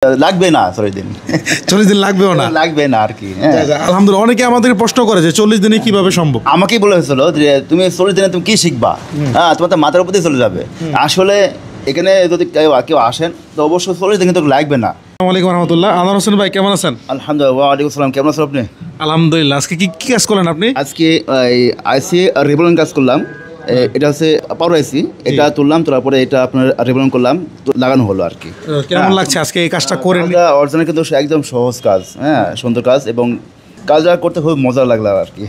লাগবে না 40 দিন। 40 দিন লাগবেও না? লাগবে না আর কি। আলহামদুলিল্লাহ। অনেকে আমাদের প্রশ্ন করে যে 40 দিনে কিভাবে সম্ভব। আমাকেই বলে হয়েছিল যে তুমি 40 দিনে তুমি কি শিখবা, হ্যাঁ তোমার তো মাথার উপর দিয়ে চলে যাবে। আসলে এখানে যদি কেউ আসেন তো অবশ্যই 40 দিন কিন্তু লাগবে না। আসসালামু আলাইকুম রহমতুল্লাহ। আনোয়ার হোসেন ভাই কেমন আছেন? আলহামদুলিল্লাহ। ওয়ালাইকুম আসসালাম। কেমন আছেন আপনি? আলহামদুলিল্লাহ। আজকে কি কি কাজ করলেন আপনি? আজকে আইসি রিবলিং কাজ করলাম। এটা হচ্ছে পাওয়ার আইসি, এটা তুললাম, তোলার পরে এটা আপনার রিবলিং করলাম, লাগানো হলো আর কি। কেমন লাগছে আজকে এই কাজটা করে? অরিজিনাল কিন্তু একদম সহজ কাজ, হ্যাঁ সুন্দর কাজ, এবং কাজটা করতে খুব মজা লাগলো আর কি।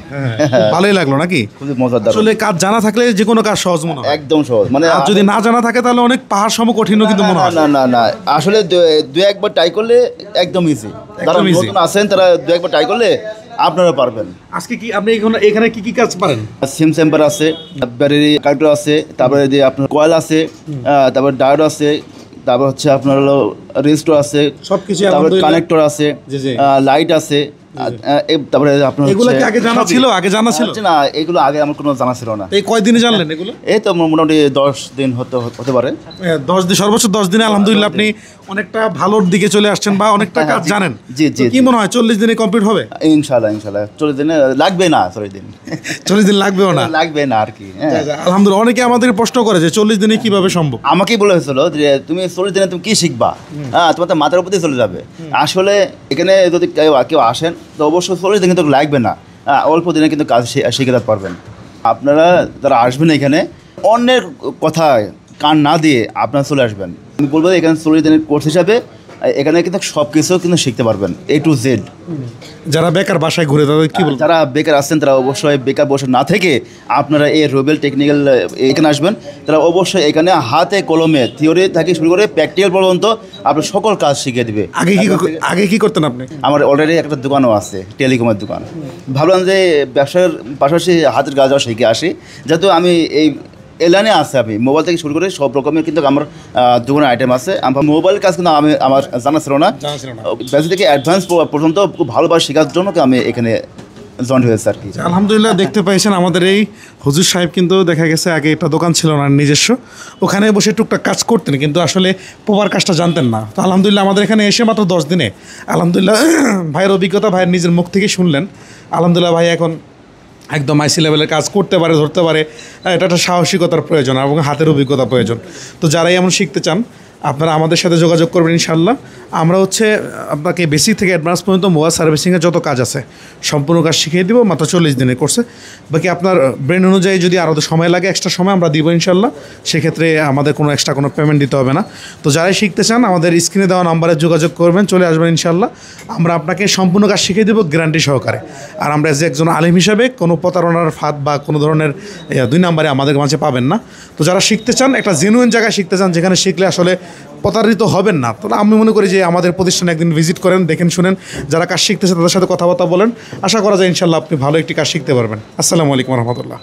ভালোই লাগলো নাকি? খুবই মজাদার। আসলে কাজ জানা থাকলে যে কোনো কাজ সহজ মনে হয়। একদম সহজ, মানে আর যদি না জানা থাকে তাহলে অনেক পাহাড় সম কঠিনও কিন্তু মনে হয়। না না না, আসলে দু একবার ট্রাই করলে একদম ইজি। যারা নতুন আছেন তারা দু একবার ট্রাই করলে আপনারা পারবেন। আজকে কি আপনি এখানে কি কি কাজ পারেন? সিম চেম্বার আছে, ব্যাটারি কানেক্টর আছে, তারপরে যে আপনার কয়েল আছে, তারপর ডায়োড আছে, তারপর হচ্ছে আপনার হলো রেজিস্টার আছে, সবকিছু, তারপর কানেক্টর আছে, লাইট আছে, তারপরে আপনার এগুলো কি আগে জানা ছিল? আগে জানা ছিল না, এগুলো আগে আমার কোনো জানা ছিল না। এই কয়দিনে জানলেন এগুলো? এই তো মোটামুটি 10 দিন হতে পারে। 10 দিন, সর্বোচ্চ 10 দিনে আলহামদুলিল্লাহ আপনি অনেকটা ভালোর দিকে চলে আসছেন বা অনেকটা কাজ জানেন। জি জি। কি মনে হয় 40 দিনে কমপ্লিট হবে? ইনশাআল্লাহ ইনশাআল্লাহ। 40 দিনে লাগবে না, 40 দিন। 40 দিন লাগবেও না? লাগবে না আর কি। আলহামদুলিল্লাহ। অনেকে আমাদের প্রশ্ন করে যে 40 দিনে কিভাবে সম্ভব। আমাকেই বলে হয়েছিল যে তুমি 40 দিনে তুমি কি শিখবা, হ্যাঁ তোমার তো মাথার উপর দিয়ে চলে যাবে। আসলে এখানে যদি কেউ আসেন তো অবশ্যই 40 দিন কিন্তু লাগবে না, অল্প দিনে কিন্তু কাজ শিখে যেতে পারবেন। আপনারা যারা আসবেন এখানে অন্যের কথা কান না দিয়ে আপনারা চলে আসবেন। আমি বলবো এখানে 40 দিনের কোর্স হিসাবে এখানে কিন্তু সব কিছু কিন্তু শিখতে পারবেন, A to Z। যারা বেকার বাসায় ঘুরে তাদের কি বলবো? যারা বেকার আসছেন তারা অবশ্যই বেকার বসে না থেকে আপনারা এই রুবেল টেকনিক্যাল এখানে আসবেন। তারা অবশ্যই এখানে হাতে কলমে থিওরি থেকে শুরু করে প্র্যাকটিক্যাল পর্যন্ত আপনার সকল কাজ শিখিয়ে দেবে। আগে কি করতেন আপনি? আমার অলরেডি একটা দোকানও আছে, টেলিকমের দোকান। ভাবলাম যে ব্যবসার পাশাপাশি হাতের কাজও শিখে আসি, যেহেতু আমি এই লাইনে আছে। আমি মোবাইল থেকে শুরু করে সব রকমের কিন্তু আমার দোকানের আইটেম আছে। আমার মোবাইল কাজ কিন্তু আমার জানা ছিল না, বেসিক থেকে অ্যাডভান্স পর্যন্ত খুব ভালোভাবে শেখার জন্য আমি এখানে জয়েন হয়েছে আর কি। আলহামদুলিল্লাহ। দেখতে পাইছেন আমাদের এই হুজুর সাহেব কিন্তু দেখা গেছে আগে একটা দোকান ছিল না নিজস্ব, ওখানে বসে টুকটাক কাজ করতেন, কিন্তু আসলে প্রপার কাজটা জানতেন না। তো আলহামদুলিল্লাহ আমাদের এখানে এসে মাত্র 10 দিনে আলহামদুলিল্লাহ ভাইয়ের অভিজ্ঞতা ভাইয়ের নিজের মুখ থেকে শুনলেন। আলহামদুলিল্লাহ ভাই এখন একদম আইসি লেভেলের কাজ করতে পারে, ধরতে পারে। এটা একটা সাহসিকতার প্রয়োজন এবং হাতের অভিজ্ঞতা প্রয়োজন। তো যারাই এমন শিখতে চান আপনারা আমাদের সাথে যোগাযোগ করবেন ইনশাআল্লাহ। আমরা আপনাকে বেসিক থেকে অ্যাডভান্স পর্যন্ত মোবাইল সার্ভিসিংয়ের যত কাজ আছে সম্পূর্ণ কাজ শিখিয়ে দিব মাত্র 40 দিনের কোর্সে। বাকি আপনার ব্রেন অনুযায়ী যদি আরও সময় লাগে, এক্সট্রা সময় আমরা দিব ইনশাআল্লাহ। সেক্ষেত্রে আমাদের কোনো এক্সট্রা কোনো পেমেন্ট দিতে হবে না। তো যারাই শিখতে চান আমাদের স্ক্রিনে দেওয়া নাম্বারে যোগাযোগ করবেন, চলে আসবেন ইনশাআল্লাহ। আমরা আপনাকে সম্পূর্ণ কাজ শিখিয়ে দেবো গ্যারান্টি সহকারে। আর আমরা যে একজন আলিম হিসাবে কোনো প্রতারণার ফাঁদ বা কোনো ধরনের 2 নাম্বারে আমাদের মাঝে পাবেন না। তো যারা শিখতে চান, একটা জেনুইন জায়গায় শিখতে চান যেখানে শিখলে আসলে প্রতারিত হবেন না, তো আমি মনে করি যে আমাদের প্রতিষ্ঠানে একদিন ভিজিট করেন, দেখেন শুনেন। যারা কাজ শিখতেছে তাদের সাথে কথাবার্তা বলেন, আশা করা যায় ইনশাআল্লাহ আপনি ভালো একটি কাজ শিখতে পারবেন। আসসালামু আলাইকুম রহমতুল্লাহ।